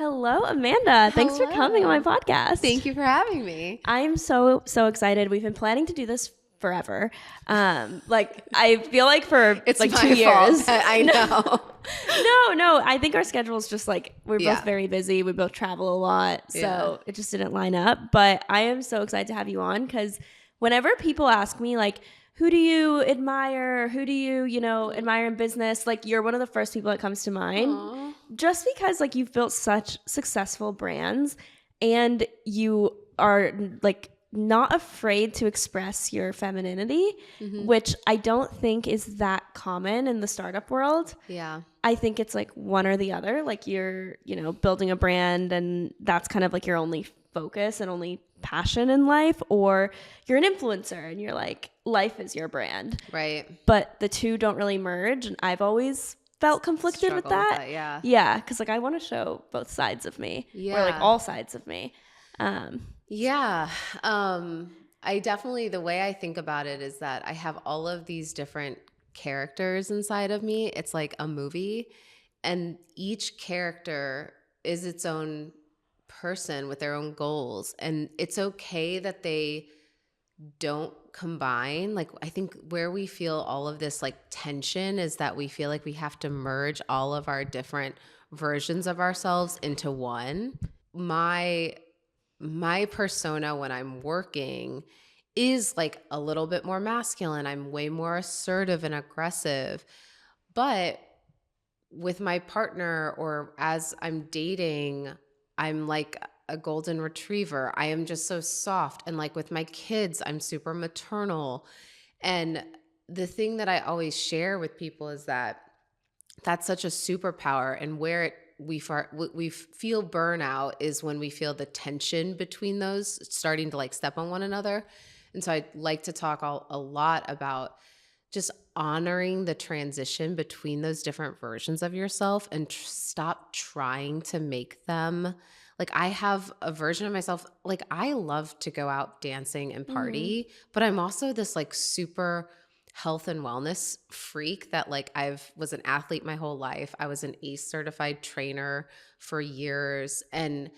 Hello, Amanda. Thanks for coming on my Hello. podcast. Thank you for having me. I'm so excited. We've been planning to do this forever. I feel like for It's like my 2 fault. years. I know. No. I think our schedule's just like we're both Yeah. very busy. We both travel a lot, so Yeah. it just didn't line up. But I am so excited to have you on because whenever people ask me like, who do you admire? Who do you, admire in business? Like you're one of the first people that comes to mind. Aw. Just because like you've built such successful brands and you are like not afraid to express your femininity, which I don't think is that common in the startup world. Yeah. I think it's like one or the other. Like you're, building a brand and that's kind of like your only focus and only passion in life, or you're an influencer and you're like, life is your brand. Right. But the two don't really merge. And I've always felt conflicted with Struggle with that. that, yeah. Yeah. Cause like I want to show both sides of me or like Yeah. all sides of me. Yeah. I definitely, the way I think about it is that I have all of these different characters inside of me. It's like a movie, and each character is its own person with their own goals. And it's okay that they don't combine. Like, I think where we feel all of this like tension is that we feel like we have to merge all of our different versions of ourselves into one. My persona when I'm working is like a little bit more masculine. I'm way more assertive and aggressive. But with my partner or as I'm dating, I'm like a golden retriever. I am just so soft. And like with my kids, I'm super maternal. And the thing that I always share with people is that that's such a superpower, and where we feel burnout is when we feel the tension between those starting to like step on one another. And so I'd like to talk a lot about just honoring the transition between those different versions of yourself and stop trying to make them like. I have a version of myself, like I love to go out dancing and party, but I'm also this like super health and wellness freak that like was an athlete my whole life. I was an ACE certified trainer for years. And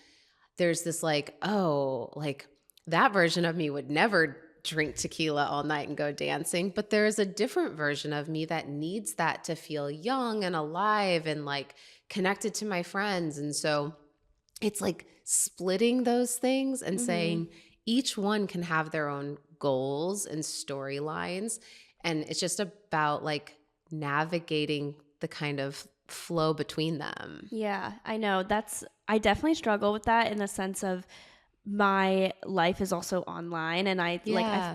there's this like, oh, like that version of me would never drink tequila all night and go dancing. But there is a different version of me that needs that to feel young and alive and like connected to my friends. And so it's like splitting those things and saying each one can have their own goals and storylines. And it's just about like navigating the kind of flow between them. Yeah, I know. I definitely struggle with that in the sense of my life is also online, and I've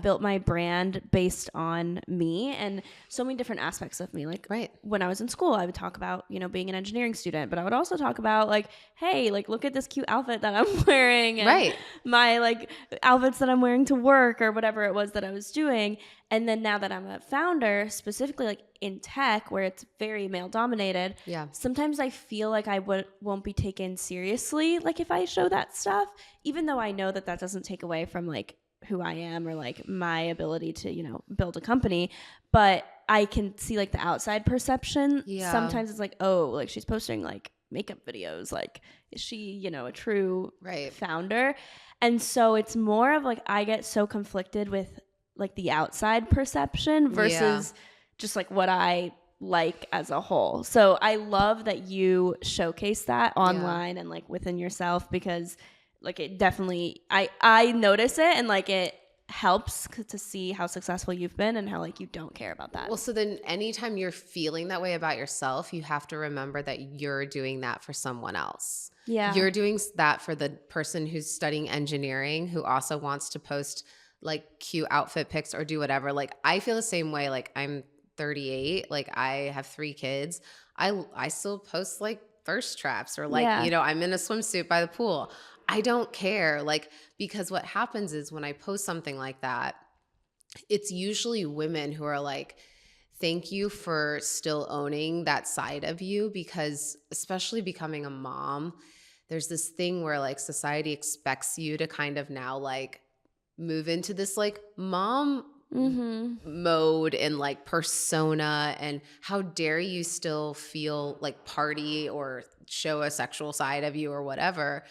built my brand based on me and so many different aspects of me. Like when I was in school, I would talk about, being an engineering student, but I would also talk about like, hey, like look at this cute outfit that I'm wearing and my like outfits that I'm wearing to work or whatever it was that I was doing. And then now that I'm a founder, specifically like in tech where it's very male dominated, sometimes I feel like I won't be taken seriously like if I show that stuff, even though I know that doesn't take away from like who I am or like my ability to, build a company. But I can see like the outside perception. Yeah. Sometimes it's like, oh, like she's posting like makeup videos. Like, is she, a true founder? And so it's more of like I get so conflicted with like the outside perception versus just like what I like as a whole. So I love that you showcase that online and like within yourself, because like it definitely, I notice it and like it helps to see how successful you've been and how like you don't care about that. Well, so then anytime you're feeling that way about yourself, you have to remember that you're doing that for someone else. Yeah. You're doing that for the person who's studying engineering who also wants to post like cute outfit pics or do whatever. Like I feel the same way. Like I'm 38, like I have 3 kids. I still post like thirst traps or like, I'm in a swimsuit by the pool. I don't care. Like, because what happens is when I post something like that, it's usually women who are like, thank you for still owning that side of you, because especially becoming a mom, there's this thing where like society expects you to kind of now like move into this like mom mode and like persona, and how dare you still feel like party or show a sexual side of you or whatever.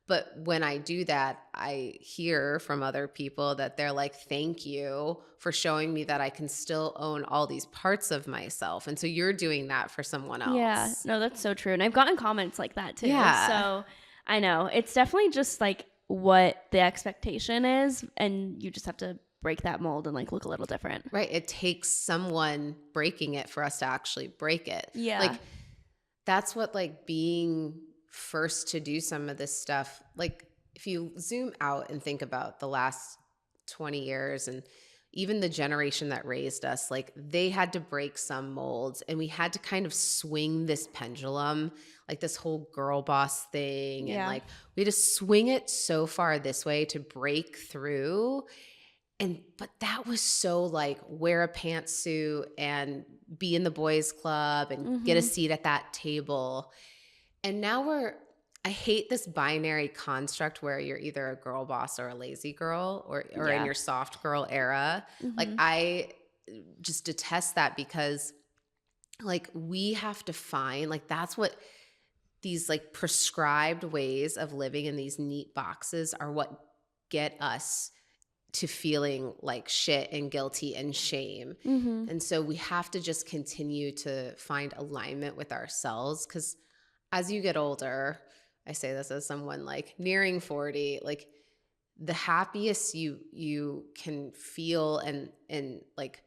But when I do that, I hear from other people that they're like, thank you for showing me that I can still own all these parts of myself. And so you're doing that for someone else. Yeah, no, that's so true. And I've gotten comments like that too. Yeah. So I know it's definitely just like what the expectation is. And you just have to break that mold and like look a little different. Right. It takes someone breaking it for us to actually break it. Yeah. Like that's what like being first to do some of this stuff, like if you zoom out and think about the last 20 years and even the generation that raised us, like they had to break some molds, and we had to kind of swing this pendulum, like this whole girl boss thing. Yeah. And like we had to swing it so far this way to break through. But that was so like wear a pantsuit and be in the boys club and get a seat at that table. And now I hate this binary construct where you're either a girl boss or a lazy girl or in your soft girl era. Like I just detest that, because like we have to find, like that's what these like prescribed ways of living in these neat boxes are, what get us to feeling like shit and guilty and shame. And so we have to just continue to find alignment with ourselves, because as you get older, I say this as someone like nearing 40, like the happiest you can feel and like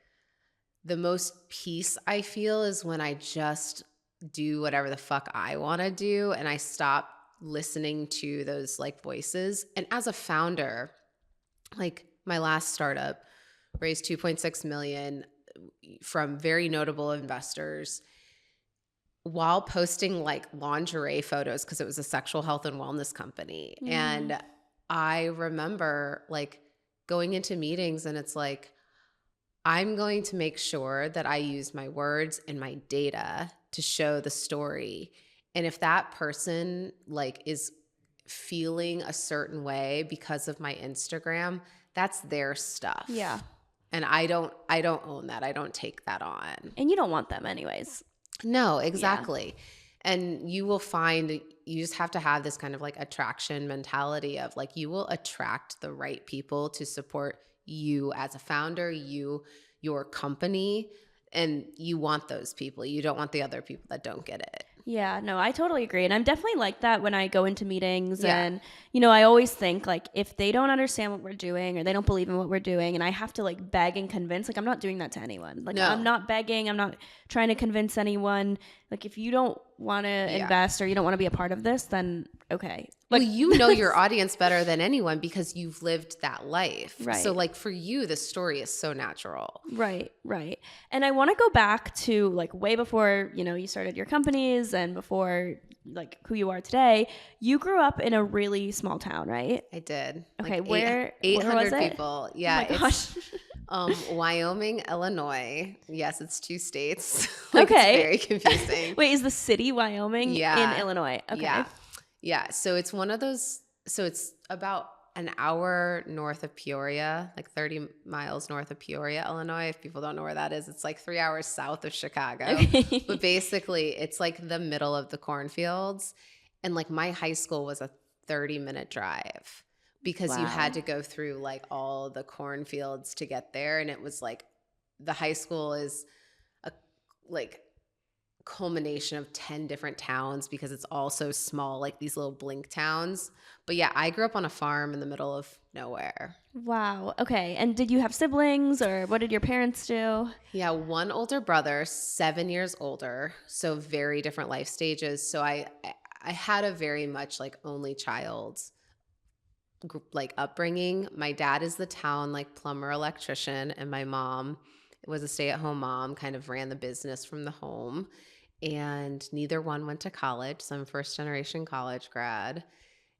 the most peace I feel is when I just do whatever the fuck I want to do, and I stop listening to those like voices. And as a founder, like my last startup raised 2.6 million from very notable investors, while posting like lingerie photos, because it was a sexual health and wellness company. And I remember like going into meetings, and it's like, I'm going to make sure that I use my words and my data to show the story. And if that person like is feeling a certain way because of my Instagram, that's their stuff. Yeah. And I don't own that. I don't take that on. And you don't want them anyways. No, exactly. Yeah. And you will find, you just have to have this kind of like attraction mentality of like, you will attract the right people to support you as a founder, your company, and you want those people. You don't want the other people that don't get it. Yeah, no, I totally agree. And I'm definitely like that when I go into meetings. And, you know, I always think like if they don't understand what we're doing or they don't believe in what we're doing and I have to like beg and convince, like I'm not doing that to anyone. Like I'm not begging. I'm not trying to convince anyone. Like if you don't want to invest or you don't want to be a part of this, then okay. Like, well, you know your audience better than anyone because you've lived that life. Right. So like for you, the story is so natural. Right, right. And I want to go back to like way before, you know, you started your companies and before like who you are today. You grew up in a really small town, right? I did. Okay, like where 800 was it? people. Yeah. Oh my gosh. It's Wyoming, Illinois. Yes, it's 2 states. Like, okay. It's very confusing. Wait, is the city Wyoming in Illinois? Okay. Yeah. Yeah. So it's one of those, so it's about an hour north of Peoria, like 30 miles north of Peoria, Illinois. If people don't know where that is, it's like 3 hours south of Chicago. Okay. But basically, it's like the middle of the cornfields. And like my high school was a 30-minute drive because you had to go through like all the cornfields to get there. And it was like the high school is a like culmination of 10 different towns because it's all so small, like these little blink towns. But yeah, I grew up on a farm in the middle of nowhere. Wow. Okay. And did you have siblings or what did your parents do? Yeah, one older brother, 7 years older, so very different life stages. So I had a very much like only child like upbringing. My dad is the town like plumber electrician, and my mom was a stay-at-home mom, kind of ran the business from the home. And neither one went to college. So I'm first generation college grad.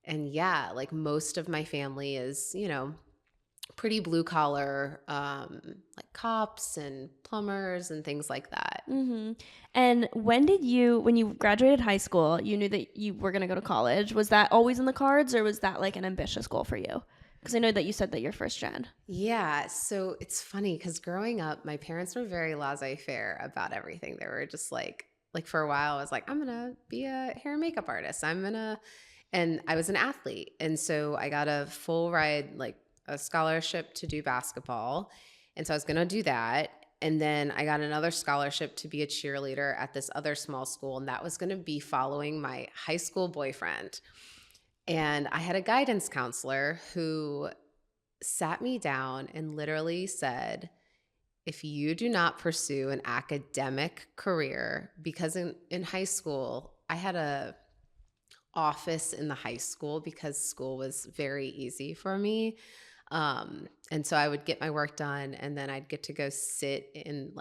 And yeah, like most of my family is, you know, pretty blue collar, like cops and plumbers and things like that. Mm-hmm. And when you graduated high school, you knew that you were going to go to college. Was that always in the cards or was that like an ambitious goal for you? Because I know that you said that you're first gen. Yeah. So it's funny because growing up, my parents were very laissez-faire about everything. They were just like for a while, I was like, I'm going to be a hair and makeup artist. And I was an athlete. And so I got a full ride, like a scholarship to do basketball. And so I was going to do that. And then I got another scholarship to be a cheerleader at this other small school. And that was going to be following my high school boyfriend. And I had a guidance counselor who sat me down and literally said, if you do not pursue an academic career, because in high school, I had a office in the high school because school was very easy for me. And so I would get my work done and then I'd get to go sit in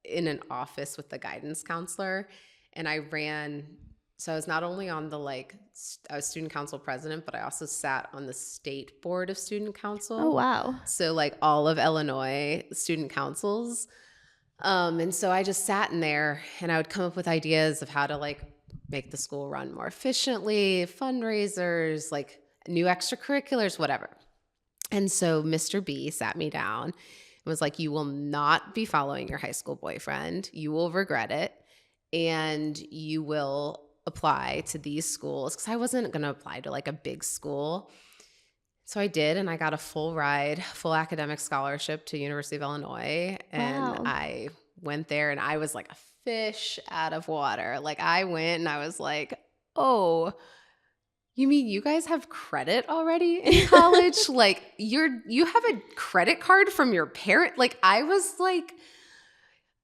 in an office with the guidance counselor. And so I was not only on I was student council president, but I also sat on the state board of student council. Oh, wow. So all of Illinois student councils. And so I just sat in there and I would come up with ideas of how to make the school run more efficiently, fundraisers, new extracurriculars, whatever. And so Mr. B sat me down and was like, you will not be following your high school boyfriend. You will regret it. And you will apply to these schools. Because I wasn't going to apply to a big school. So I did, and I got a full academic scholarship to University of Illinois. And Wow. I went there, and I was like a fish out of water. I went, and I was like, oh, you mean you guys have credit already in college? You have a credit card from your parent? I was like,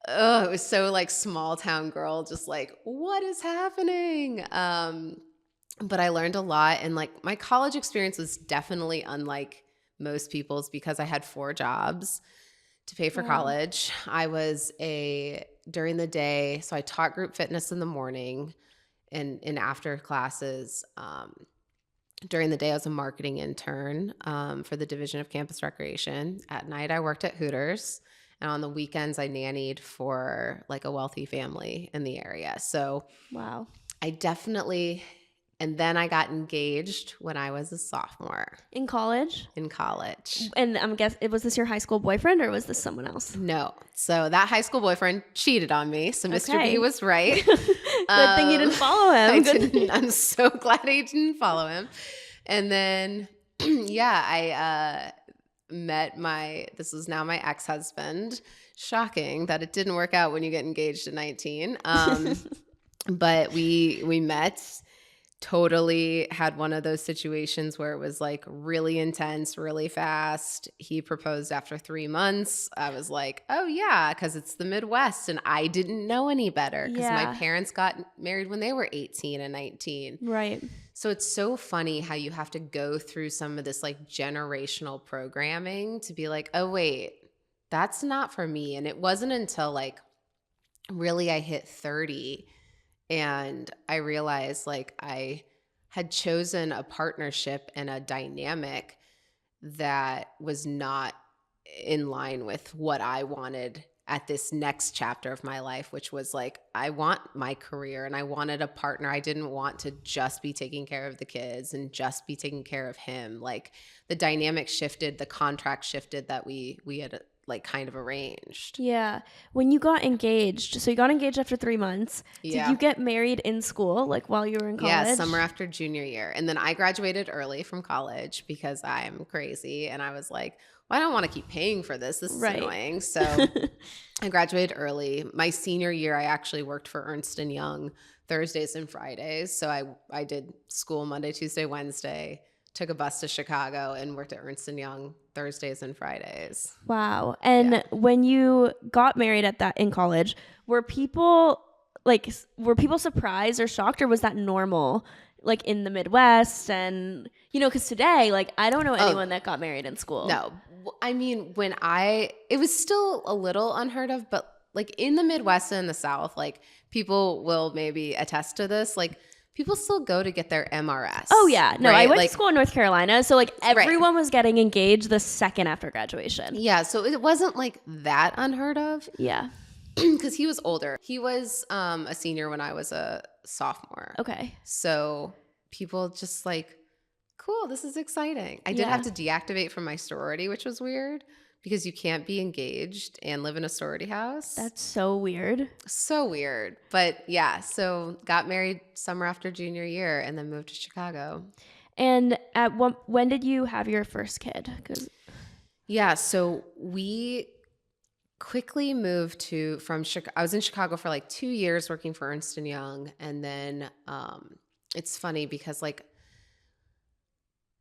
oh, it was so small town girl, just what is happening? But I learned a lot, and my college experience was definitely unlike most people's because I had 4 jobs to pay for college. I was during the day, so I taught group fitness in the morning and in after classes. During the day, I was a marketing intern for the Division of Campus Recreation. At night, I worked at Hooters. And on the weekends, I nannied for a wealthy family in the area. So wow, I definitely, and then I got engaged when I was a sophomore. In college? In college. And I'm guessing, was this your high school boyfriend or was this someone else? No. So that high school boyfriend cheated on me. So Mr. B was right. Good thing you didn't follow him. I'm so glad I didn't follow him. And then, I met this is now my ex-husband. Shocking that it didn't work out when you get engaged at 19. But we met, totally had one of those situations where it was really intense, really fast. He proposed after 3 months. I was like, oh yeah, because it's the Midwest and I didn't know any better because my parents got married when they were 18 and 19. Right. So it's so funny how you have to go through some of this generational programming to be like, oh wait, that's not for me. And it wasn't until really I hit 30 and I realized I had chosen a partnership and a dynamic that was not in line with what I wanted at this next chapter of my life, which was I want my career and I wanted a partner. I didn't want to just be taking care of the kids and just be taking care of him. The dynamic shifted, the contract shifted that we had kind of arranged. Yeah. When you got engaged, so you got engaged after 3 months. Yeah. Did you get married in school, while you were in college? Yeah, summer after junior year. And then I graduated early from college because I'm crazy. And I was like, well, I don't want to keep paying for this. This is annoying. So I graduated early. My senior year, I actually worked for Ernst & Young Thursdays and Fridays. So I did school Monday, Tuesday, Wednesday, took a bus to Chicago and worked at Ernst & Young Thursdays and Fridays. Wow. And when you got married in college, were people surprised or shocked, or was that normal? In the Midwest and, because today, I don't know anyone that got married in school. No. I mean, it was still a little unheard of, but in the Midwest and the South, people will maybe attest to this, people still go to get their MRS. Oh yeah. No, right? I went to school in North Carolina. So everyone was getting engaged the second after graduation. Yeah. So it wasn't that unheard of. Yeah. Because he was older. He was a senior when I was a sophomore. Okay. So people just cool, this is exciting. I did have to deactivate from my sorority, which was weird because you can't be engaged and live in a sorority house. That's so weird. So weird. But yeah, so got married summer after junior year and then moved to Chicago. And when did you have your first kid? Yeah, so we quickly moved from Chicago. I was in Chicago for like 2 years working for Ernst & Young. And then it's funny because like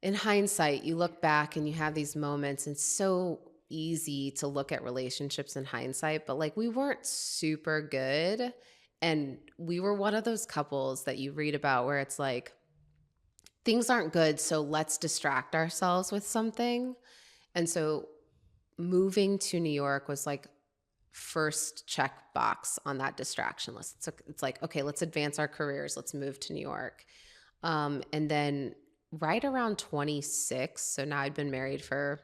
in hindsight, you look back and you have these moments, and it's so easy to look at relationships in hindsight, but like we weren't super good. And we were one of those couples that you read about where it's like, things aren't good, so let's distract ourselves with something. And so moving to New York was like first check box on that distraction list. So it's like, okay, let's advance our careers. Let's move to New York. And then right around 26, so now I'd been married for,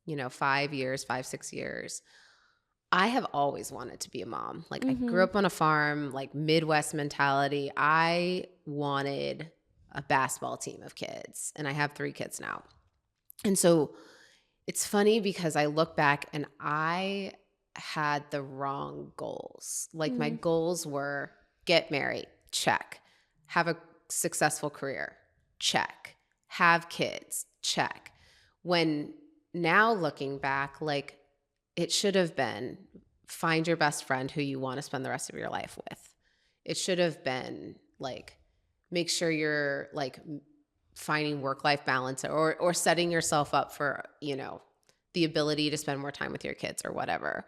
5, 6 years. I have always wanted to be a mom. Like I grew up on a farm, like Midwest mentality. I wanted a basketball team of kids, and I have 3 kids now. And so it's funny because I look back and I had the wrong goals. Like my goals were get married, check. Have a successful career, check. Have kids, check. When now looking back, like it should have been find your best friend who you want to spend the rest of your life with. It should have been like make sure you're like finding work-life balance or setting yourself up for, the ability to spend more time with your kids or whatever.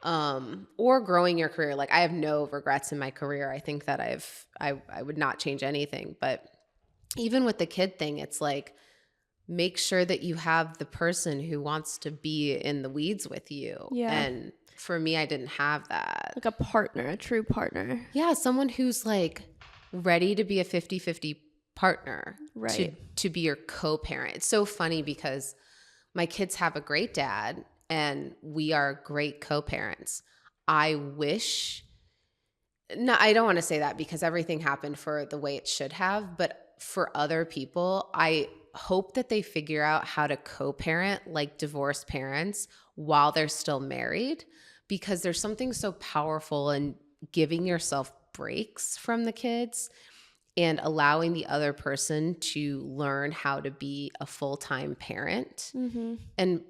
Or growing your career. Like I have no regrets in my career. I think that I would not change anything. But even with the kid thing, it's like make sure that you have the person who wants to be in the weeds with you. Yeah. And for me, I didn't have that. Like a partner, a true partner. Yeah, someone who's like ready to be a 50-50 partner, right? To be your co-parent. It's so funny because my kids have a great dad and we are great co-parents. I don't want to say that because everything happened for the way it should have, but for other people, I hope that they figure out how to co-parent like divorced parents while they're still married, because there's something so powerful in giving yourself breaks from the kids and allowing the other person to learn how to be a full-time parent. And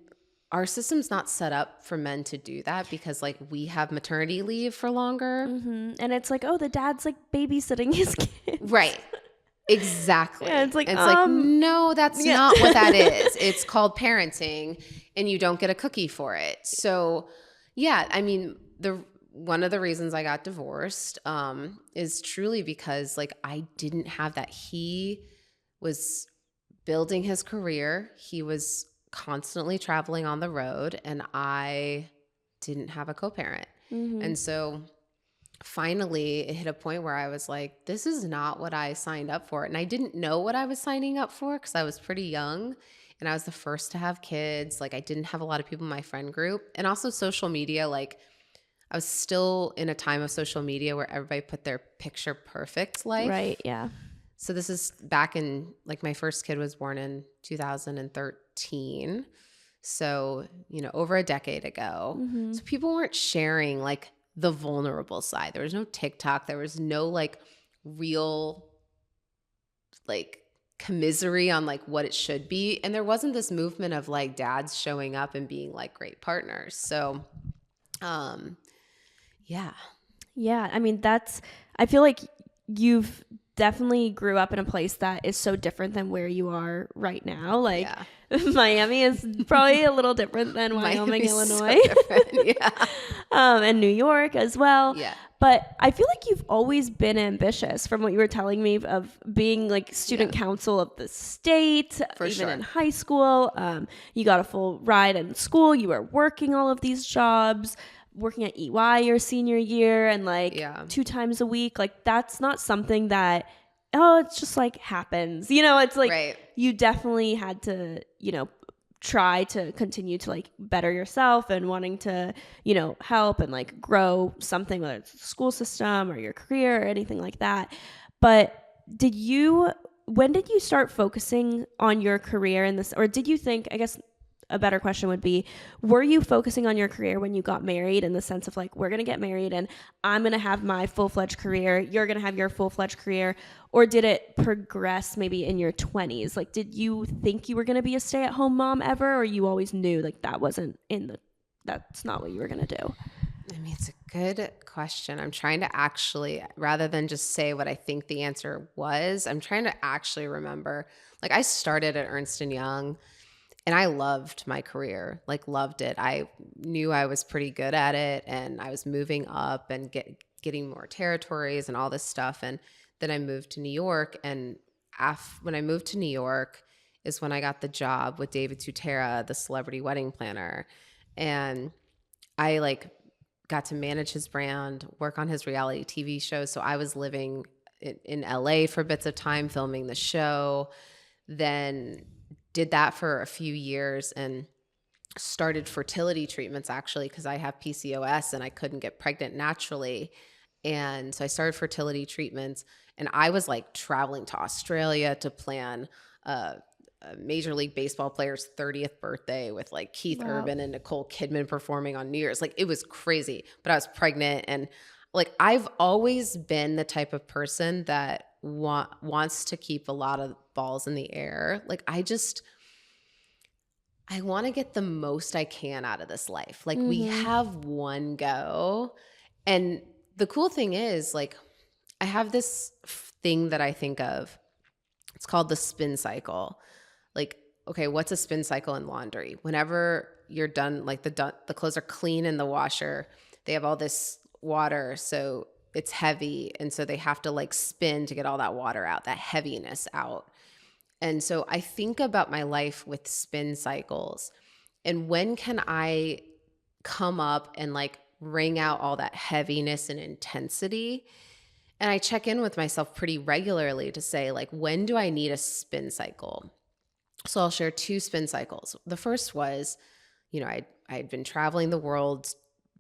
our system's not set up for men to do that because like we have maternity leave for longer. And it's like, oh, the dad's like babysitting his kids. Right. Exactly. Yeah, it's like, no, that's not what that is. It's called parenting and you don't get a cookie for it. So yeah, I mean, one of the reasons I got divorced is truly because like I didn't have that. He was building his career. He was constantly traveling on the road and I didn't have a co-parent. And so finally it hit a point where I was like, this is not what I signed up for. And I didn't know what I was signing up for because I was pretty young and I was the first to have kids. Like I didn't have a lot of people in my friend group, and also social media. Like I was still in a time of social media where everybody put their picture perfect life. Right. Yeah. So this is back in like my first kid was born in 2013. So, over a decade ago. So people weren't sharing like the vulnerable side. There was no TikTok. There was no like real like commisery on like what it should be. And there wasn't this movement of like dads showing up and being like great partners. So, yeah. Yeah. I mean, I feel like you've definitely grew up in a place that is so different than where you are right now. Like Miami is probably a little different than Wyoming, Illinois. So and New York as well. Yeah. But I feel like you've always been ambitious from what you were telling me of being like student council of the state, even in high school. You got a full ride in school. You were working all of these jobs, working at EY your senior year and like 2 times a week. Like that's not something that, it's just like happens. It's like you definitely had to, try to continue to like better yourself and wanting to, help and like grow something, whether it's the school system or your career or anything like that. But did you when did you start focusing on your career in this, or did you think, I guess a better question would be, were you focusing on your career when you got married, in the sense of like, we're going to get married and I'm going to have my full-fledged career, you're going to have your full-fledged career, or did it progress maybe in your 20s? Like, did you think you were going to be a stay-at-home mom ever, or you always knew like that's not what you were going to do? I mean, it's a good question. I'm trying to actually, rather than just say what I think the answer was, I'm trying to actually remember. Like, I started at Ernst & Young and I loved my career, like loved it. I knew I was pretty good at it and I was moving up and getting more territories and all this stuff. And then I moved to New York. And when I moved to New York is when I got the job with David Tutera, the celebrity wedding planner. And I like got to manage his brand, work on his reality TV show. So I was living in LA for bits of time filming the show, then did that for a few years and started fertility treatments actually because I have PCOS and I couldn't get pregnant naturally. And so I started fertility treatments and I was like traveling to Australia to plan a Major League Baseball player's 30th birthday with like Keith Urban and Nicole Kidman performing on New Year's. Like it was crazy, but I was pregnant and like I've always been the type of person that wants to keep a lot of balls in the air. Like I want to get the most I can out of this life. Like we have one go. And the cool thing is like I have this thing that I think of. It's called the spin cycle. Like, okay, what's a spin cycle in laundry? Whenever you're done, like the clothes are clean in the washer, they have all this water, so it's heavy. And so they have to like spin to get all that water out, that heaviness out. And so I think about my life with spin cycles and when can I come up and like wring out all that heaviness and intensity. And I check in with myself pretty regularly to say like, when do I need a spin cycle? So I'll share 2 spin cycles. The first was, I'd been traveling the world,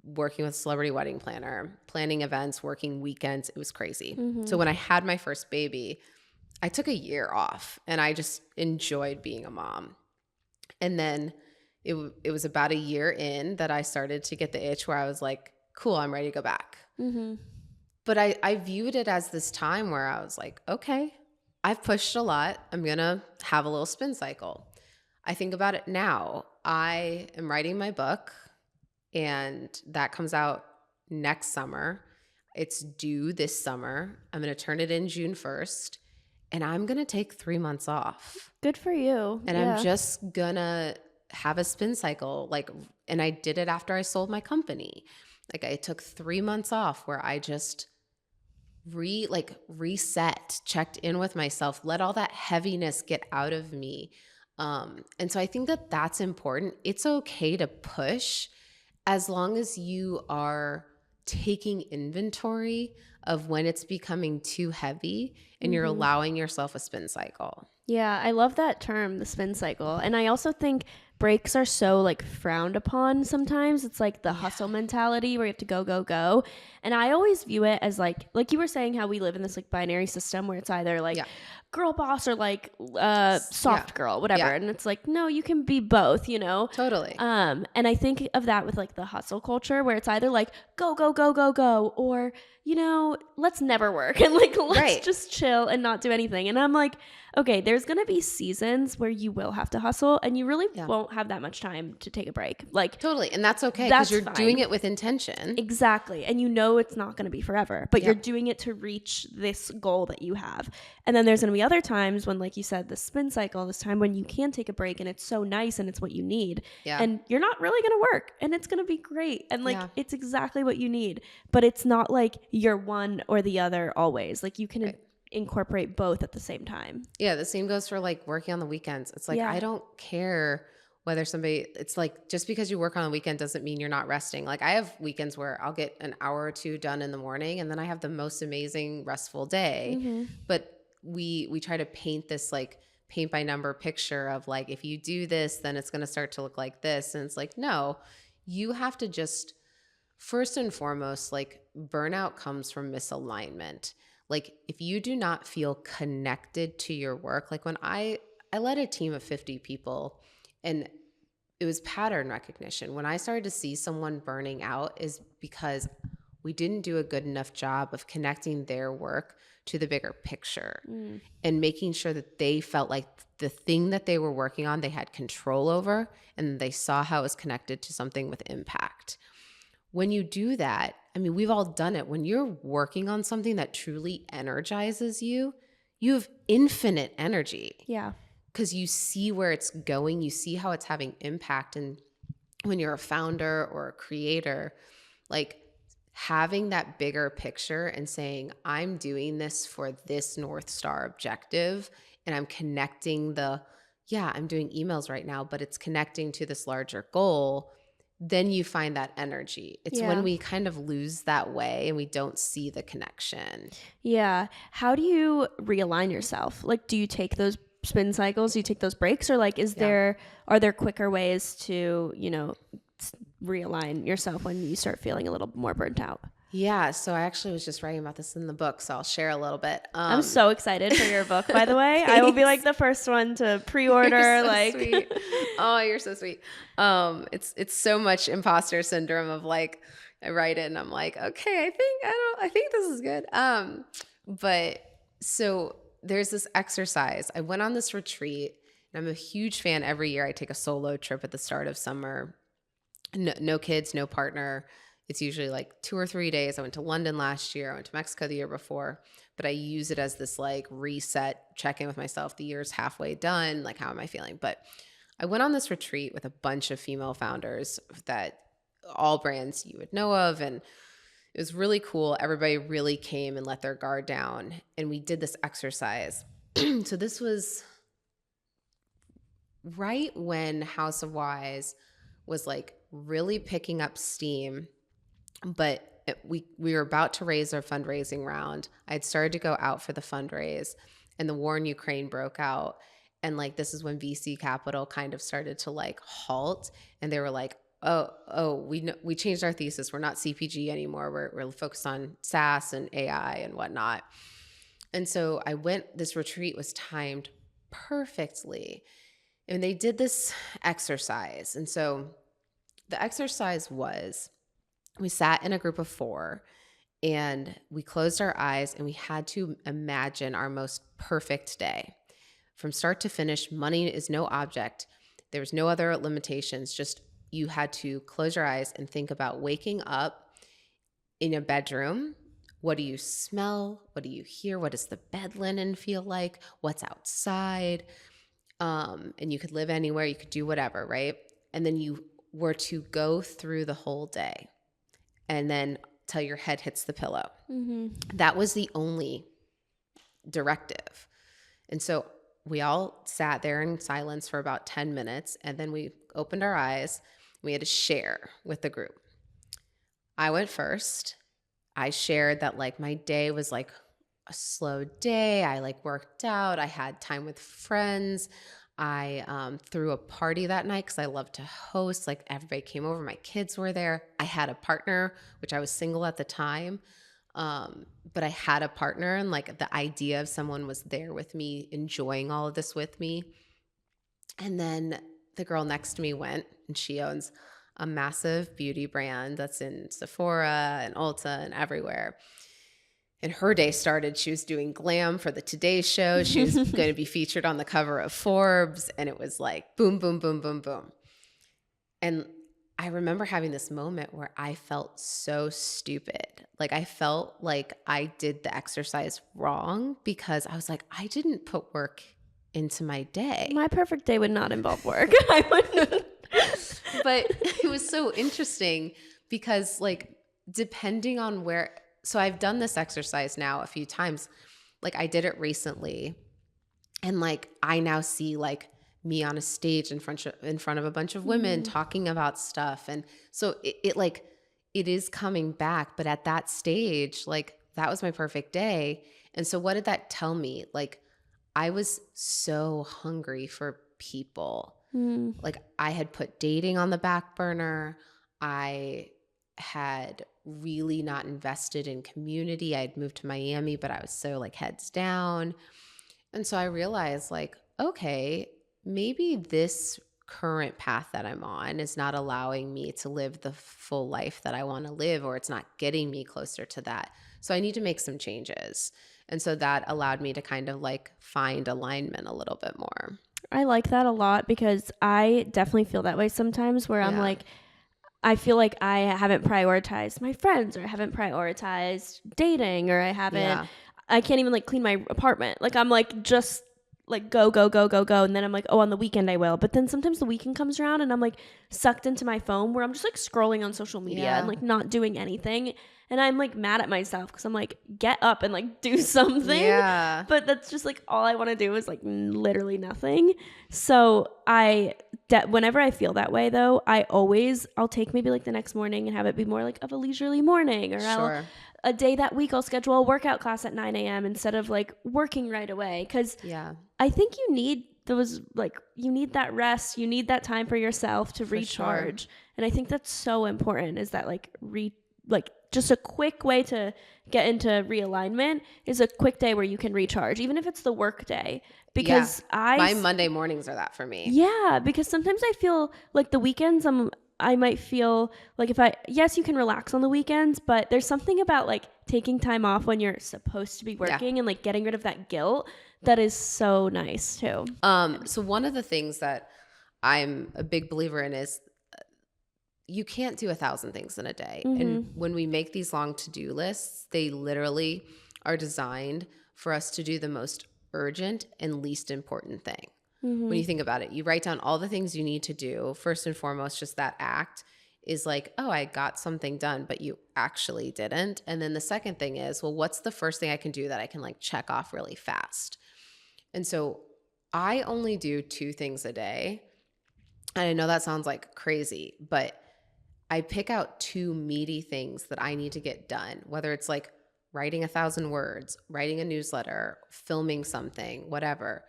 working with a celebrity wedding planner, planning events, working weekends. It was crazy. So when I had my first baby, I took a year off and I just enjoyed being a mom. And then it was about a year in that I started to get the itch where I was like, cool, I'm ready to go back. But I viewed it as this time where I was like, okay, I've pushed a lot. I'm going to have a little spin cycle. I think about it now. I am writing my book and that comes out next summer. It's due this summer. I'm going to turn it in June 1st and I'm going to take 3 months off. Good for you. And I'm just going to have a spin cycle. And I did it after I sold my company. Like I took 3 months off where I just reset, checked in with myself, let all that heaviness get out of me. And so I think that that's important. It's okay to push as long as you are taking inventory of when it's becoming too heavy and you're allowing yourself a spin cycle. Yeah, I love that term, the spin cycle. And I also think breaks are so like frowned upon sometimes. It's like the hustle mentality where you have to go, go, go. And I always view it as like you were saying how we live in this like binary system where it's either like girl boss or like soft girl, whatever. And it's like, no, you can be both, Totally. And I think of that with like the hustle culture where it's either like go, go, go, go, go, or, let's never work and like, let's just chill and not do anything. And I'm like, okay, there's going to be seasons where you will have to hustle and you really won't have that much time to take a break. Like totally. And that's okay because you're doing it with intention. Exactly. And it's not going to be forever, but you're doing it to reach this goal that you have. And then there's going to be other times when, like you said, the spin cycle, this time when you can take a break and it's so nice and it's what you need. Yeah. And you're not really going to work and it's going to be great. And like, it's exactly what you need, but it's not like you're one or the other always. Like you can incorporate both at the same time. Yeah. The same goes for like working on the weekends. It's like, I don't care whether it's like, just because you work on a weekend doesn't mean you're not resting. Like I have weekends where I'll get an hour or 2 done in the morning and then I have the most amazing restful day. But we try to paint this like paint by number picture of like, if you do this, then it's going to start to look like this. And it's like, no, you have to just first and foremost, like burnout comes from misalignment. like if you do not feel connected to your work, like when I led a team of 50 people, and it was pattern recognition. When I started to see someone burning out is because we didn't do a good enough job of connecting their work to the bigger picture and making sure that they felt like the thing that they were working on, they had control over, and they saw how it was connected to something with impact. When you do that, I mean, we've all done it. When you're working on something that truly energizes you, you have infinite energy. Yeah. Because you see where it's going, you see how it's having impact. And when you're a founder or a creator, like having that bigger picture and saying, I'm doing this for this North Star objective, and I'm connecting I'm doing emails right now, but it's connecting to this larger goal, then you find that energy. It's when we kind of lose that way and we don't see the connection. Yeah. How do you realign yourself? Like, do you take those spin cycles? Do you take those breaks? Or like, are there quicker ways to, realign yourself when you start feeling a little more burnt out? Yeah. So I actually was just writing about this in the book, so I'll share a little bit. I'm so excited for your book, by the way. I will be like the first one to pre-order. Sweet. Oh, you're so sweet. It's so much imposter syndrome of like, I write it and I'm like, okay, I think this is good. But so there's this exercise. I went on this retreat, and I'm a huge fan. Every year I take a solo trip at the start of summer. No kids, no partner. It's usually like 2 or 3 days. I went to London last year. I went to Mexico the year before, but I use it as this like reset, check in with myself. The year's halfway done. Like, how am I feeling? But I went on this retreat with a bunch of female founders that all brands you would know of. And it was really cool. Everybody really came and let their guard down. And we did this exercise. So this was right when House of Wise was like really picking up steam. But we were about to raise our fundraising round. I had started to go out for the fundraise, and the war in Ukraine broke out. And like, this is when VC capital kind of started to like halt. And they were like, we changed our thesis. We're not CPG anymore. We're focused on SaaS and AI and whatnot. And so this retreat was timed perfectly. And they did this exercise. And so the exercise was, we sat in a group of 4 and we closed our eyes and we had to imagine our most perfect day. From start to finish, money is no object. There was no other limitations. Just you had to close your eyes and think about waking up in a bedroom. What do you smell? What do you hear? What does the bed linen feel like? What's outside? And you could live anywhere. You could do whatever, right? And then you were to go through the whole day. And then till your head hits the pillow. Mm-hmm. That was the only directive. And so we all sat there in silence for about 10 minutes, and then we opened our eyes. We had to share with the group. I went first. I shared that like my day was like a slow day. I like worked out. I had time with friends. I threw a party that night because I love to host. Like, everybody came over. My kids were there. I had a partner, which I was single at the time. But I had a partner, and like the idea of someone was there with me, enjoying all of this with me. And then the girl next to me went, and she owns a massive beauty brand that's in Sephora and Ulta and everywhere. And her day started, she was doing glam for the Today Show. She was going to be featured on the cover of Forbes. And it was like boom, boom, boom, boom, boom. And I remember having this moment where I felt so stupid. Like, I felt like I did the exercise wrong because I was like, I didn't put work into my day. My perfect day would not involve work. I wouldn't. But it was so interesting because like, depending on where... So I've done this exercise now a few times. Like, I did it recently, and like I now see like me on a stage in front of a bunch of women talking about stuff. And so it is coming back, but at that stage, like, that was my perfect day. And so what did that tell me? Like, I was so hungry for people. Like, I had put dating on the back burner. I had really not invested in community. I had moved to Miami, but I was so like heads down. And so I realized like, okay, maybe this current path that I'm on is not allowing me to live the full life that I want to live, or it's not getting me closer to that. So I need to make some changes. And so that allowed me to kind of like find alignment a little bit more. I like that a lot because I definitely feel that way sometimes where I'm like, I feel like I haven't prioritized my friends, or I haven't prioritized dating, or I can't even like clean my apartment. Like I'm like just like go. And then I'm like, oh, on the weekend I will. But then sometimes the weekend comes around and I'm like sucked into my phone where I'm just like scrolling on social media and like not doing anything. And I'm like mad at myself because I'm like, get up and like do something. Yeah. But that's just like all I want to do is like literally nothing. So whenever I feel that way though, I'll take maybe like the next morning and have it be more like of a leisurely morning, or a day that week I'll schedule a workout class at 9 a.m. instead of like working right away. Because I think you need you need that rest, you need that time for yourself to recharge. And I think that's so important, is that just a quick way to get into realignment is a quick day where you can recharge, even if it's the work day. Because my Monday mornings are that for me. Yeah, because sometimes I feel like the weekends I might feel like yes, you can relax on the weekends, but there's something about like taking time off when you're supposed to be working and like getting rid of that guilt that is so nice too. So one of the things that I'm a big believer in is you can't do 1,000 things in a day. Mm-hmm. And when we make these long to-do lists, they literally are designed for us to do the most urgent and least important thing. Mm-hmm. When you think about it, you write down all the things you need to do. First and foremost, just that act is like, oh, I got something done, but you actually didn't. And then the second thing is, well, what's the first thing I can do that I can like check off really fast? And so I only do 2 things a day. And I know that sounds like crazy, but I pick out 2 meaty things that I need to get done, whether it's like writing 1,000 words, writing a newsletter, filming something, whatever.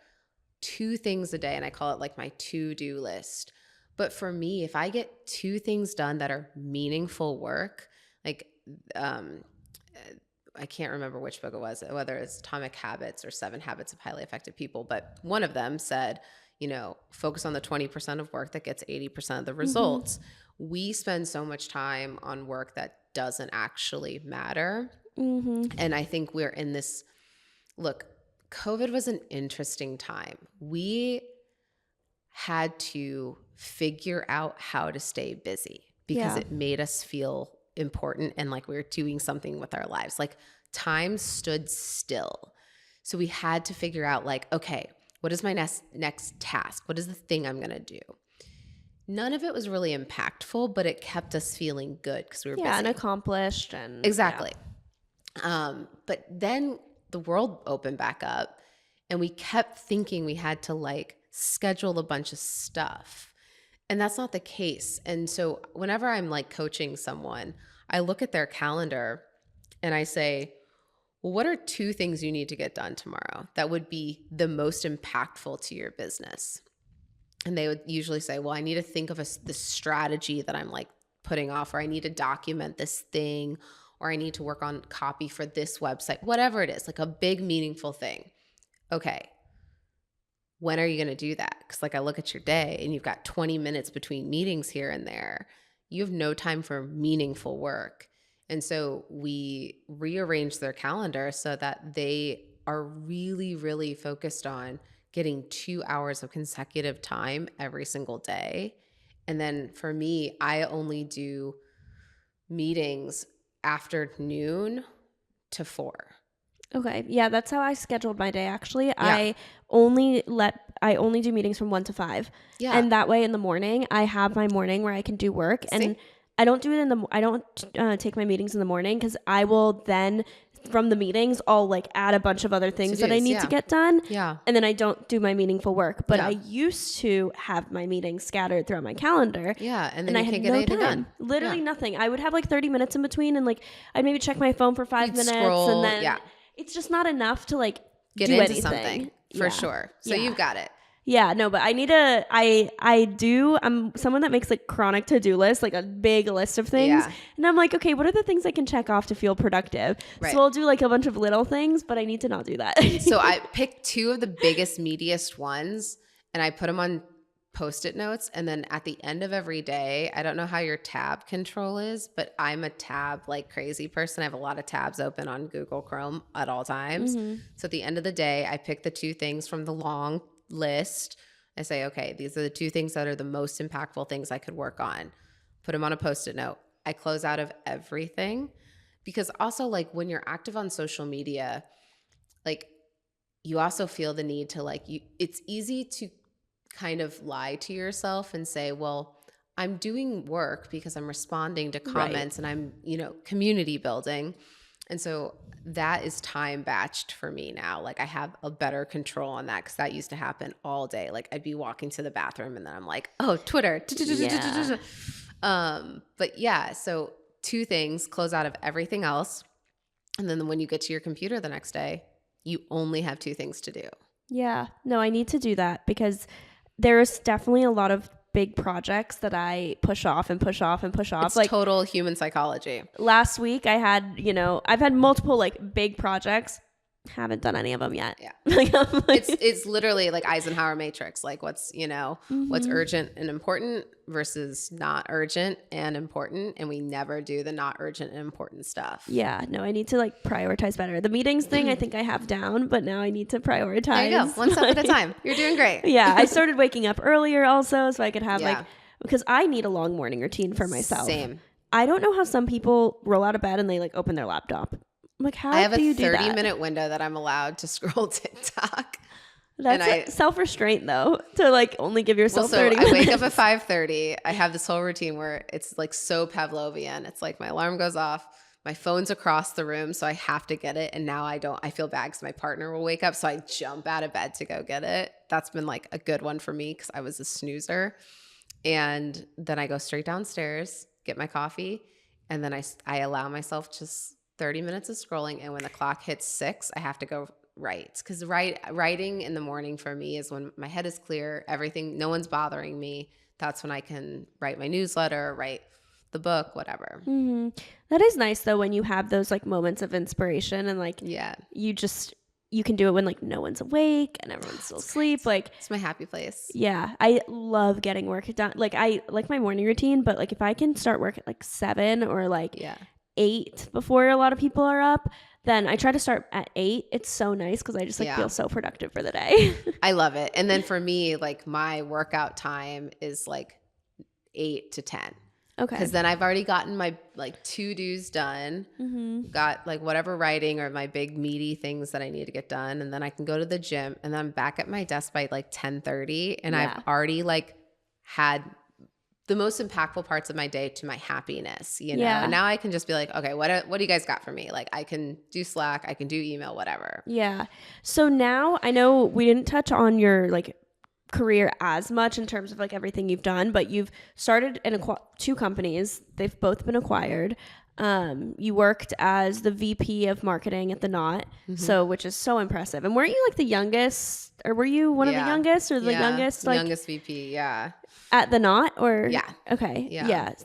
2 things a day, and I call it like my to-do list. But for me, if I get 2 things done that are meaningful work, like I can't remember which book it was, whether it's Atomic Habits or 7 Habits of Highly Effective People, but one of them said, focus on the 20% of work that gets 80% of the results. Mm-hmm. We spend so much time on work that doesn't actually matter. Mm-hmm. And I think we're in this, look, COVID was an interesting time. We had to figure out how to stay busy because it made us feel important and like we were doing something with our lives. Like time stood still. So we had to figure out like, okay, what is my next task? What is the thing I'm going to do? None of it was really impactful, but it kept us feeling good because we were busy. And accomplished. And exactly. But then the world opened back up and we kept thinking we had to like schedule a bunch of stuff. And that's not the case. And so whenever I'm like coaching someone, I look at their calendar and I say, well, what are 2 things you need to get done tomorrow that would be the most impactful to your business? And they would usually say, well, I need to think of the strategy that I'm like putting off, or I need to document this thing, or I need to work on copy for this website, whatever it is, like a big meaningful thing. Okay. When are you going to do that? Because like I look at your day and you've got 20 minutes between meetings here and there. You have no time for meaningful work. And so we rearrange their calendar so that they are really, really focused on getting 2 hours of consecutive time every single day. And then for me, I only do meetings after noon to 4. Okay. Yeah, that's how I scheduled my day actually. Yeah. I only do meetings from 1 to 5. Yeah. And that way in the morning, I have my morning where I can do work. See? And I don't do it I don't take my meetings in the morning because I will then from the meetings, I'll like add a bunch of other things that I need to get done. Yeah. And then I don't do my meaningful work. But I used to have my meetings scattered throughout my calendar. Yeah. And then I had no time. Literally nothing. I would have like 30 minutes in between and like I'd maybe check my phone for 5 minutes. Scroll, and then it's just not enough to like get do into anything. Something for sure. So you've got it. Yeah, no, but I need to, I'm someone that makes like chronic to-do lists, like a big list of things. Yeah. And I'm like, okay, what are the things I can check off to feel productive? Right. So I'll do like a bunch of little things, but I need to not do that. So I picked 2 of the biggest, meatiest ones and I put them on Post-it notes. And then at the end of every day, I don't know how your tab control is, but I'm a tab like crazy person. I have a lot of tabs open on Google Chrome at all times. Mm-hmm. So at the end of the day, I pick the 2 things from the long list. I say, okay, these are the 2 things that are the most impactful things I could work on. Put them on a Post-it note. I close out of everything because also like when you're active on social media, like you also feel the need to like it's easy to kind of lie to yourself and say, well, I'm doing work because I'm responding to comments and I'm, community building. And so that is time batched for me now. Like I have a better control on that because that used to happen all day. Like I'd be walking to the bathroom and then I'm like, oh, Twitter. Yeah. But yeah, so 2 things, close out of everything else. And then when you get to your computer the next day, you only have 2 things to do. Yeah. No, I need to do that because there's definitely a lot of big projects that I push off and push off and push off. It's like total human psychology. Last week I had, I've had multiple like big projects. Haven't done any of them yet. Yeah. Like, it's literally like Eisenhower matrix. Like what's what's urgent and important versus not urgent and important. And we never do the not urgent and important stuff. Yeah. No, I need to like prioritize better. The meetings thing I think I have down, but now I need to prioritize. There you go. One step at a time. You're doing great. Yeah. I started waking up earlier also so I could have because I need a long morning routine for myself. Same. I don't know how some people roll out of bed and they like open their laptop. I'm like, how do you do that? I have a 30-minute window that I'm allowed to scroll TikTok. That's self-restraint though, to like only give yourself 30 minutes. I wake up at 5:30. I have this whole routine where it's like so Pavlovian. It's like my alarm goes off, my phone's across the room, so I have to get it. And now I feel bad because my partner will wake up, so I jump out of bed to go get it. That's been like a good one for me because I was a snoozer. And then I go straight downstairs, get my coffee, and then I allow myself just 30 minutes of scrolling, and when the clock hits 6, I have to go write. Because writing in the morning for me is when my head is clear, everything, no one's bothering me. That's when I can write my newsletter, write the book, whatever. Mm-hmm. That is nice though when you have those like moments of inspiration and like you can do it when like no one's awake and everyone's still asleep. Like it's my happy place. Yeah, I love getting work done. Like I like my morning routine, but like if I can start work at like 7 or like 8 before a lot of people are up, then I try to start at 8. It's so nice because I just like feel so productive for the day. I love it. And then for me, like my workout time is like 8 to 10. Okay. Because then I've already gotten my like to-dos done, got like whatever writing or my big meaty things that I need to get done. And then I can go to the gym and then I'm back at my desk by like 10:30 and I've already like had the most impactful parts of my day to my happiness, and now I can just be like, okay, what do you guys got for me? Like I can do Slack, I can do email, whatever. Yeah. So now I know we didn't touch on your like career as much in terms of like everything you've done, but you've started in 2 companies. They've both been acquired. You worked as the VP of marketing at The Knot, so which is so impressive. And weren't you like the youngest, or were you one of the youngest or the youngest? Like, youngest VP, at The Knot, or okay,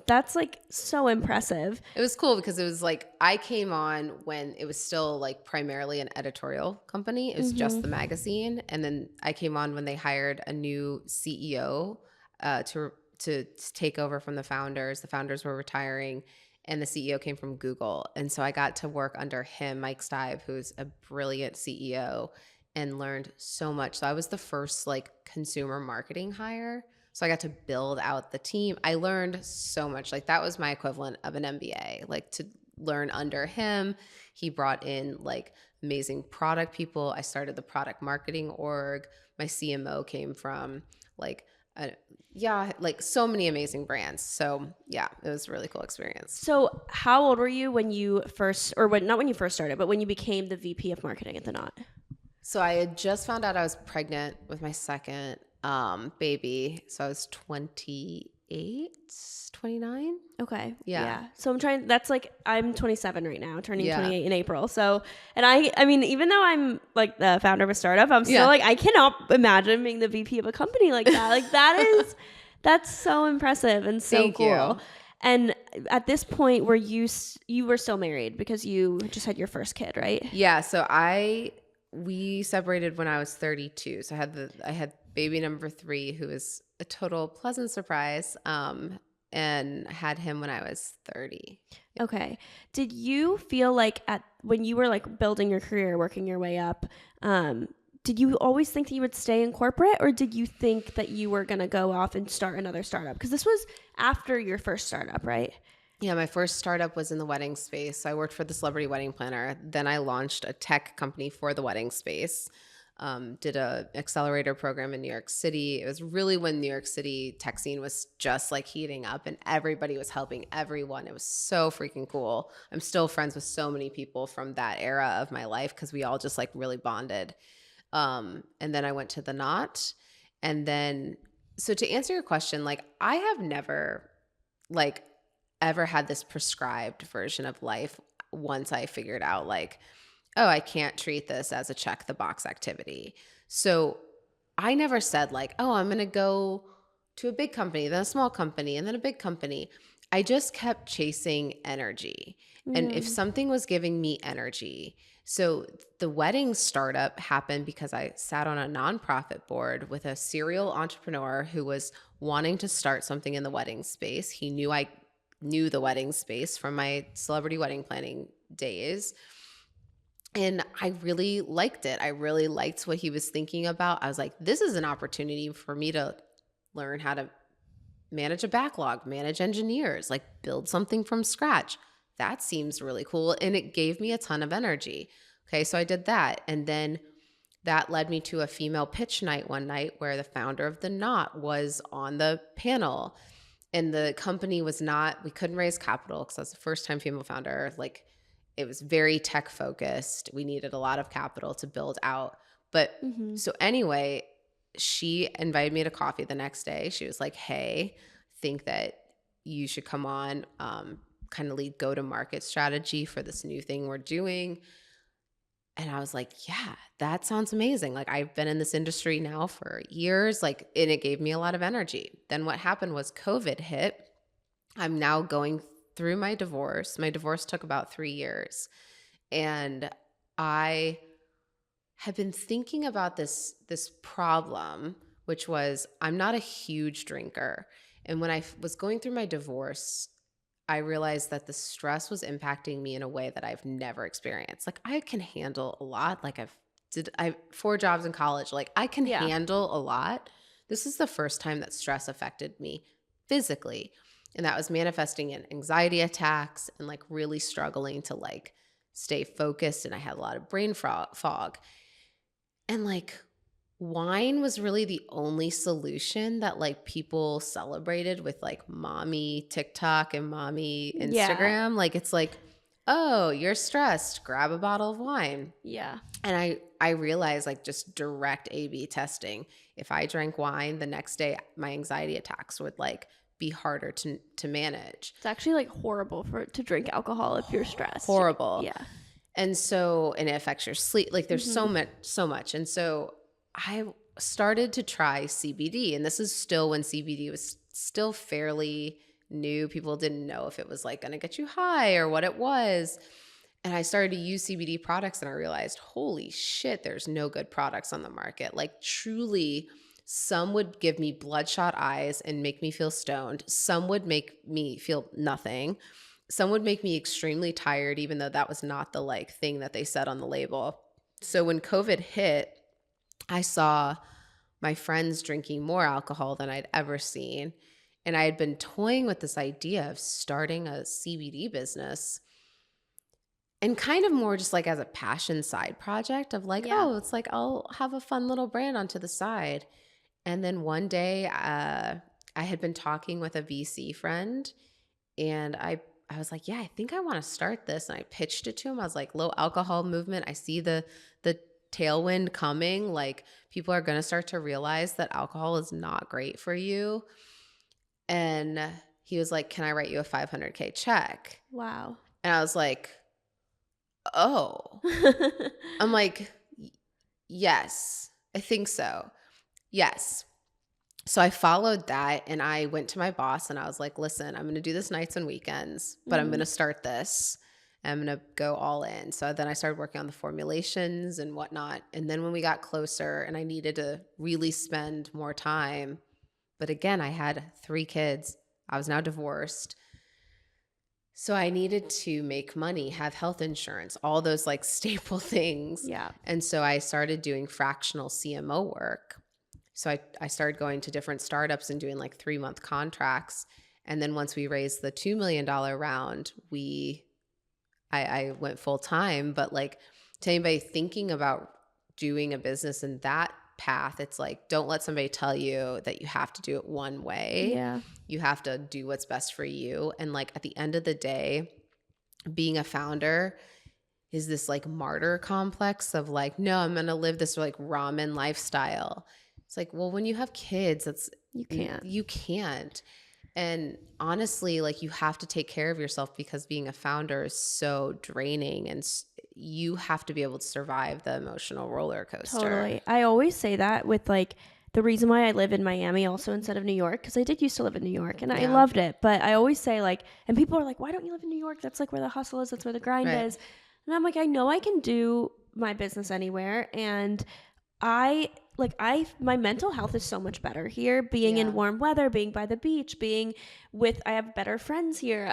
that's like so impressive. It was cool because it was like I came on when it was still like primarily an editorial company. It was just the magazine, and then I came on when they hired a new CEO to take over from the founders. The founders were retiring. And the CEO came from Google. And so I got to work under him, Mike Stive, who's a brilliant CEO, and learned so much. So I was the first like consumer marketing hire. So I got to build out the team. I learned so much. Like that was my equivalent of an MBA, like to learn under him. He brought in like amazing product people. I started the product marketing org. My CMO came from like like so many amazing brands. So yeah, it was a really cool experience. So how old were you when you first, or not when you first started, but when you became the VP of marketing at The Knot? So I had just found out I was pregnant with my second baby. So I was 28. 29. Okay. Yeah. So I'm 27 right now, turning Yeah. 28 in April. So, and I mean, even though I'm like the founder of a startup, I'm still Yeah. like, I cannot imagine being the VP of a company like that. Like that's so impressive and so Thank cool. you. And at this point, you were still married because you just had your first kid, right? Yeah. So we separated when I was 32. So I had baby number 3, who was a total pleasant surprise. And had him when I was 30. Okay. Did you feel like when you were like building your career, working your way up, did you always think that you would stay in corporate, or did you think that you were going to go off and start another startup? Because this was after your first startup, right? Yeah, my first startup was in the wedding space. So I worked for the celebrity wedding planner. Then I launched a tech company for the wedding space. Did a accelerator program in New York City. It was really when New York City tech scene was just like heating up and everybody was helping everyone. It was so freaking cool. I'm still friends with so many people from that era of my life because we all just like really bonded. And then I went to the Knot. And then, so to answer your question, like I have never like ever had this prescribed version of life once I figured out like, oh, I can't treat this as a check the box activity. So I never said like, oh, I'm going to go to a big company, then a small company, and then a big company. I just kept chasing energy. And if something was giving me energy, so the wedding startup happened because I sat on a nonprofit board with a serial entrepreneur who was wanting to start something in the wedding space. He knew I knew the wedding space from my celebrity wedding planning days. And I really liked it. I really liked what he was thinking about. I was like, this is an opportunity for me to learn how to manage a backlog, manage engineers, like build something from scratch. That seems really cool. And it gave me a ton of energy. Okay, so I did that. And then that led me to a female pitch night one night where the founder of the Knot was on the panel. And the company was not, we couldn't raise capital because I was the first time female founder. Like it was very tech focused. We needed a lot of capital to build out. But so anyway, she invited me to coffee the next day. She was like, hey, think that you should come on, kind of lead go-to-market strategy for this new thing we're doing. And I was like, yeah, that sounds amazing. Like I've been in this industry now for years, like, and it gave me a lot of energy. Then what happened was COVID hit. I'm now going through my divorce. My divorce took about 3 years. And I had been thinking about this problem, which was I'm not a huge drinker. And when I was going through my divorce, I realized that the stress was impacting me in a way that I've never experienced. Like I can handle a lot. Like I 4 jobs in college. Like I can handle a lot. This is the first time that stress affected me physically. And that was manifesting in anxiety attacks and like really struggling to like stay focused. And I had a lot of brain fog. And like wine was really the only solution that like people celebrated with like mommy TikTok and mommy Instagram. Like it's like, oh, you're stressed, grab a bottle of wine. Yeah. And I realized like just direct A/B testing. If I drank wine the next day, my anxiety attacks would like be harder to manage. It's actually like horrible to drink alcohol if you're stressed. Horrible. Yeah. And so, and it affects your sleep. Like there's so much. And so I started to try CBD, and this is still when CBD was still fairly new. People didn't know if it was like going to get you high or what it was. And I started to use CBD products and I realized, holy shit, there's no good products on the market. Like truly, some would give me bloodshot eyes and make me feel stoned. Some would make me feel nothing. Some would make me extremely tired, even though that was not the like thing that they said on the label. So when COVID hit, I saw my friends drinking more alcohol than I'd ever seen. And I had been toying with this idea of starting a CBD business and kind of more just like as a passion side project of like, oh, it's like I'll have a fun little brand onto the side. And then one day I had been talking with a VC friend and I was like, yeah, I think I want to start this. And I pitched it to him. I was like, low alcohol movement. I see the tailwind coming. Like people are going to start to realize that alcohol is not great for you. And he was like, can I write you a $500K check? Wow. And I was like, oh. I'm like, yes, I think so. Yes. So I followed that and I went to my boss and I was like, listen, I'm going to do this nights and weekends, but I'm going to start this. I'm going to go all in. So then I started working on the formulations and whatnot. And then when we got closer and I needed to really spend more time, but again, I had 3 kids. I was now divorced. So I needed to make money, have health insurance, all those like staple things. Yeah. And so I started doing fractional CMO work. So I started going to different startups and doing like 3-month contracts. And then once we raised the $2 million round, I went full time. But like to anybody thinking about doing a business in that path, it's like, don't let somebody tell you that you have to do it one way. Yeah. You have to do what's best for you. And like at the end of the day, being a founder is this like martyr complex of like, no, I'm going to live this like ramen lifestyle. It's like, well, when you have kids, You can't. And honestly, like you have to take care of yourself because being a founder is so draining and you have to be able to survive the emotional roller coaster. Totally. I always say that with like the reason why I live in Miami also instead of New York, because I did used to live in New York and I loved it. But I always say like, and people are like, why don't you live in New York? That's like where the hustle is. That's where the grind is. And I'm like, I know I can do my business anywhere. And my mental health is so much better here, being in warm weather, being by the beach, I have better friends here.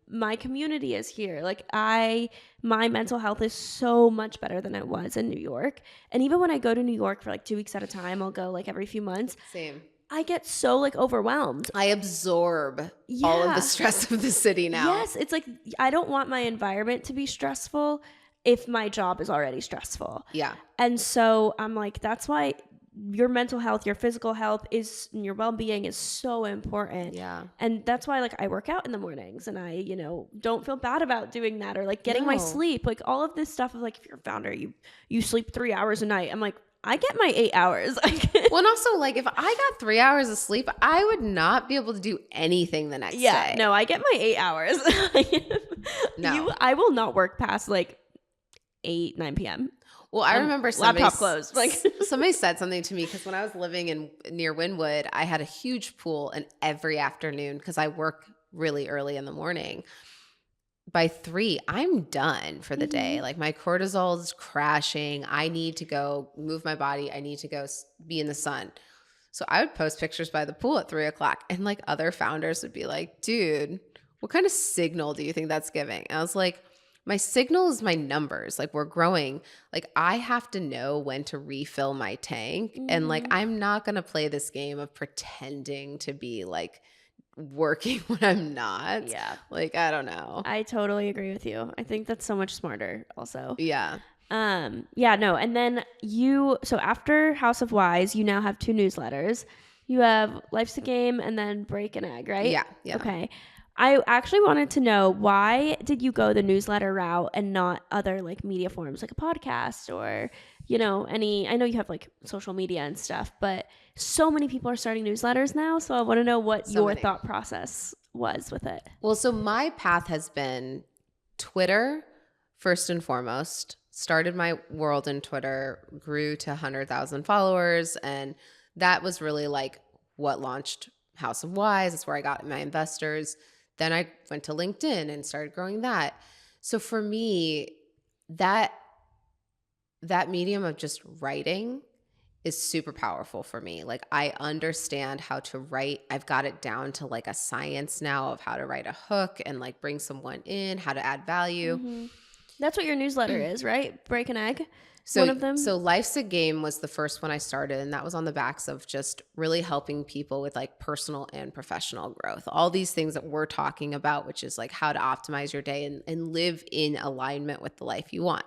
My community is here. My mental health is so much better than it was in New York. And even when I go to New York for like 2 weeks at a time, I'll go like every few months. Same. I get so like overwhelmed. I absorb all of the stress of the city now. Yes. It's like, I don't want my environment to be stressful if my job is already stressful. Yeah. And so I'm like, that's why your mental health, your physical health and your well-being is so important. Yeah. And that's why like I work out in the mornings and I, don't feel bad about doing that or like getting my sleep, like all of this stuff of like, if you're a founder, you sleep 3 hours a night. I'm like, I get my 8 hours. Well, and also like if I got 3 hours of sleep, I would not be able to do anything the next day. No, I get my 8 hours. No. I will not work past like 8, 9 p.m. Well, I remember laptop closed. Like somebody said something to me because when I was living near Wynwood, I had a huge pool, and every afternoon, because I work really early in the morning, by 3, I'm done for the day. Like my cortisol is crashing. I need to go move my body. I need to go be in the sun. So I would post pictures by the pool at 3:00, and like other founders would be like, "Dude, what kind of signal do you think that's giving?" And I was like, my signal is my numbers. Like we're growing. Like I have to know when to refill my tank. And like, I'm not going to play this game of pretending to be like working when I'm not. Yeah. Like, I don't know. I totally agree with you. I think that's so much smarter also. Yeah. Yeah, no. And then so after House of Wise, you now have 2 newsletters. You have Life's a Game and then Break an Egg, right? Yeah. Yeah. Okay. I actually wanted to know, why did you go the newsletter route and not other like media forms like a podcast or, I know you have like social media and stuff, but so many people are starting newsletters now. So I want to know what your thought process was with it. Well, so my path has been Twitter first and foremost. Started my world in Twitter, grew to 100,000 followers. And that was really like what launched House of Wise. That's where I got my investors. Then I went to LinkedIn and started growing that. So for me, that medium of just writing is super powerful for me. Like I understand how to write. I've got it down to like a science now of how to write a hook and like bring someone in, how to add value. Mm-hmm. That's what your newsletter is, right? Break an Egg. So, one of them. So Life's a Game was the first one I started, and that was on the backs of just really helping people with like personal and professional growth. All these things that we're talking about, which is like how to optimize your day and live in alignment with the life you want.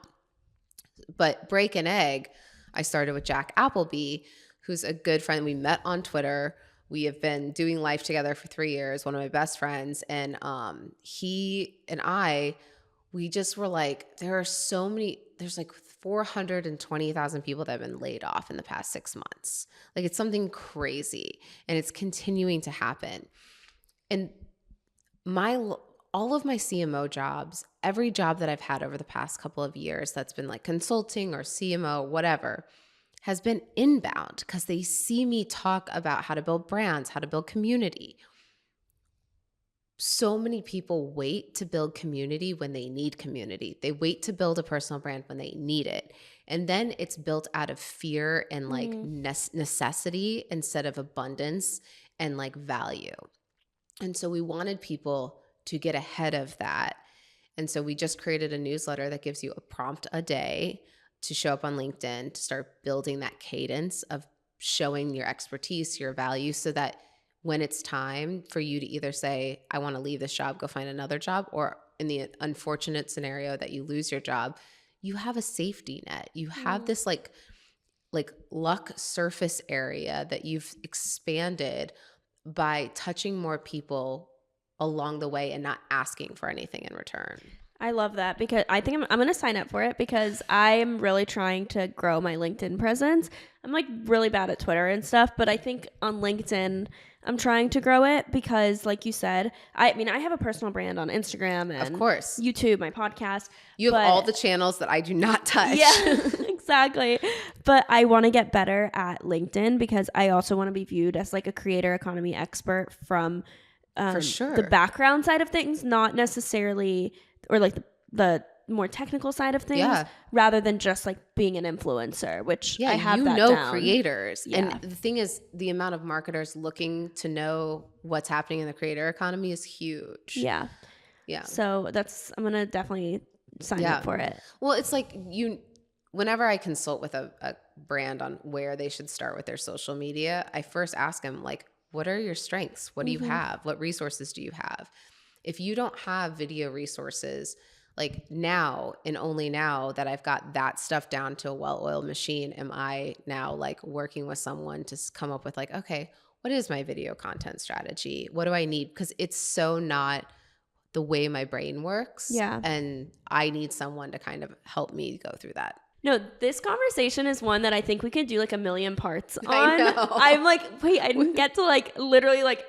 But Break an Egg, I started with Jack Appleby, who's a good friend. We met on Twitter. We have been doing life together for 3 years, one of my best friends. And he and we just were like, there's like 420,000 people that have been laid off in the past 6 months. Like it's something crazy and it's continuing to happen. And all of my CMO jobs, every job that I've had over the past couple of years that's been like consulting or CMO, whatever, has been inbound because they see me talk about how to build brands, how to build community. So many people wait to build community when they need community. They wait to build a personal brand when they need it. And then it's built out of fear and like necessity instead of abundance and like value. And so we wanted people to get ahead of that. And so we just created a newsletter that gives you a prompt a day to show up on LinkedIn, to start building that cadence of showing your expertise, your value, so that when it's time for you to either say, I want to leave this job, go find another job, or in the unfortunate scenario that you lose your job, you have a safety net. You have this like luck surface area that you've expanded by touching more people along the way and not asking for anything in return. I love that, because I think I'm going to sign up for it, because I am really trying to grow my LinkedIn presence. I'm like really bad at Twitter and stuff, but I think on LinkedIn, I'm trying to grow it because, like you said, I mean, I have a personal brand on Instagram and of course YouTube, my podcast. You have all the channels that I do not touch. Yeah, exactly. But I want to get better at LinkedIn because I also want to be viewed as like a creator economy expert from for sure the background side of things, not necessarily, or like the more technical side of things, rather than just like being an influencer, which I have that down. Creators. Yeah. And the thing is, the amount of marketers looking to know what's happening in the creator economy is huge. Yeah. Yeah. So I'm going to definitely sign up for it. Well, it's like whenever I consult with a brand on where they should start with their social media, I first ask them like, what are your strengths? What do you have? What resources do you have? If you don't have video resources, like now and only now that I've got that stuff down to a well-oiled machine, am I now like working with someone to come up with like, okay, what is my video content strategy? What do I need? Because it's so not the way my brain works. Yeah. And I need someone to kind of help me go through that. No, this conversation is one that I think we could do like a million parts on. I know. I'm like, wait, I didn't get to like literally like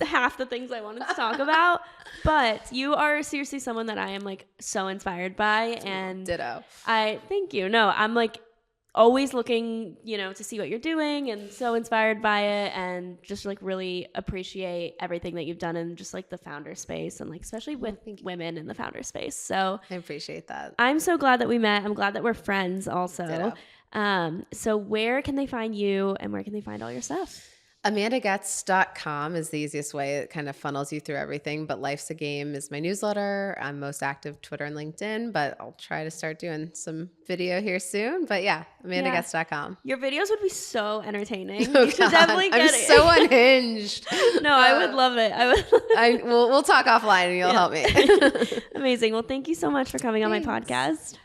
half the things I wanted to talk about. But you are seriously someone that I am like so inspired by. And ditto. Thank you. No, I'm like always looking, to see what you're doing, and so inspired by it, and just like really appreciate everything that you've done in just like the founder space, and like especially with women in the founder space. So I appreciate that. I'm so glad that we met. I'm glad that we're friends also. Ditto. So where can they find you, and where can they find all your stuff? AmandaGoetz.com is the easiest way. It kind of funnels you through everything. But Life's a Game is my newsletter. I'm most active Twitter and LinkedIn, but I'll try to start doing some video here soon. But yeah, AmandaGoetz.com. Your videos would be so entertaining. You should definitely get it. I'm so unhinged. No, I would love it. We'll talk offline and you'll help me. Amazing. Well, thank you so much for coming on my podcast.